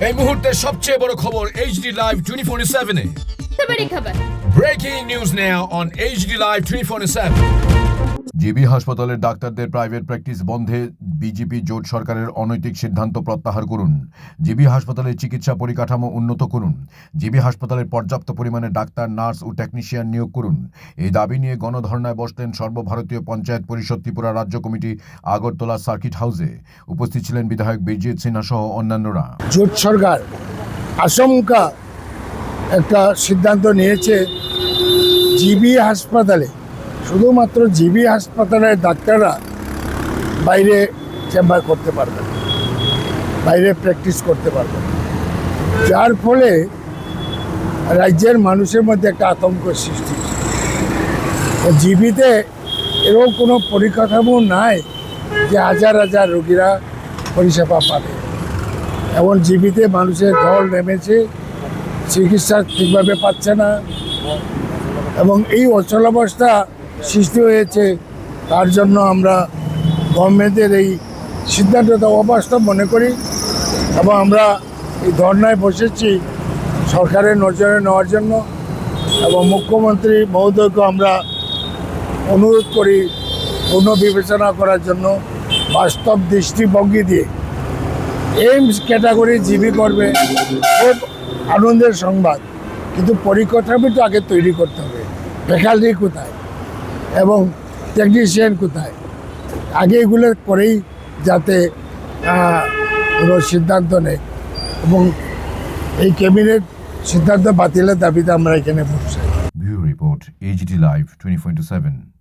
এই মুহূর্তের সবচেয়ে বড় খবর HD Live 24/7 এ। बड़ी खबर। Breaking news now on HD Live 24/7। GB হাসপাতালের ডাক্তারদের প্রাইভেট প্র্যাকটিস বন্ধে বিজেপি জোট সরকারের অনৈতিক সিদ্ধান্ত প্রত্যাহার করুন। জিবি হাসপাতালের চিকিৎসা পরিকাঠামো উন্নত করুন। জিবি হাসপাতালের পর্যাপ্ত পরিমাণে ডাক্তার, নার্স ও টেকনিশিয়ান নিয়োগ করুন। এই দাবি নিয়ে গণধর্নায় বসলেন সর্বভারতীয় পঞ্চায়েত পরিষদ ত্রিপুরা রাজ্য কমিটি আগরতলা সার্কিট হাউসে। উপস্থিত ছিলেন বিধায়ক বীরজিৎ সিনহা সহ অন্যান্যরা। জোট সরকার আশঙ্কা একটা সিদ্ধান্ত নিয়েছে, জিবি হাসপাতালে শুধুমাত্র জিবি হাসপাতালের ডাক্তাররা বাইরে চেম্বার করতে পারবেন, বাইরে প্র্যাকটিস করতে পারবেন, যার ফলে রাজ্যের মানুষের মধ্যে একটা আতঙ্ক সৃষ্টি। জিবিতে এরকম কোনো পরিকাঠামো নাই যে হাজার হাজার রোগীরা পরিষেবা পাবে। এমন জিবিতে মানুষের ঢল নেমেছে, চিকিৎসা ঠিকভাবে পাচ্ছে না এবং এই অচলাবস্থা সৃষ্টি হয়েছে। তার জন্য আমরা গভর্নমেন্টের এই সিদ্ধান্তটা অবাস্তব মনে করি এবং আমরা এই ধর্নায় বসেছি সরকারের নজরে নেওয়ার জন্য এবং মুখ্যমন্ত্রী মহোদয়কে আমরা অনুরোধ করি পুনর্বিবেচনা করার জন্য, বাস্তব দৃষ্টিভঙ্গি দিয়ে এইমস ক্যাটাগরি জিবি করবে। খুব আনন্দের সংবাদ, কিন্তু পরিকাঠামো তো আগে তৈরি করতে হবে। ফ্যাকাল্টি কোথায় এবং টেকনিশিয়ান কোথায়, আগে এগুলো করেই যাতে কোনো সিদ্ধান্ত নেয় এবং এই ক্যাবিনেট সিদ্ধান্ত বাতিলের দাবিতে আমরা এখানে বসছি। Bureau report HD Live 24/7।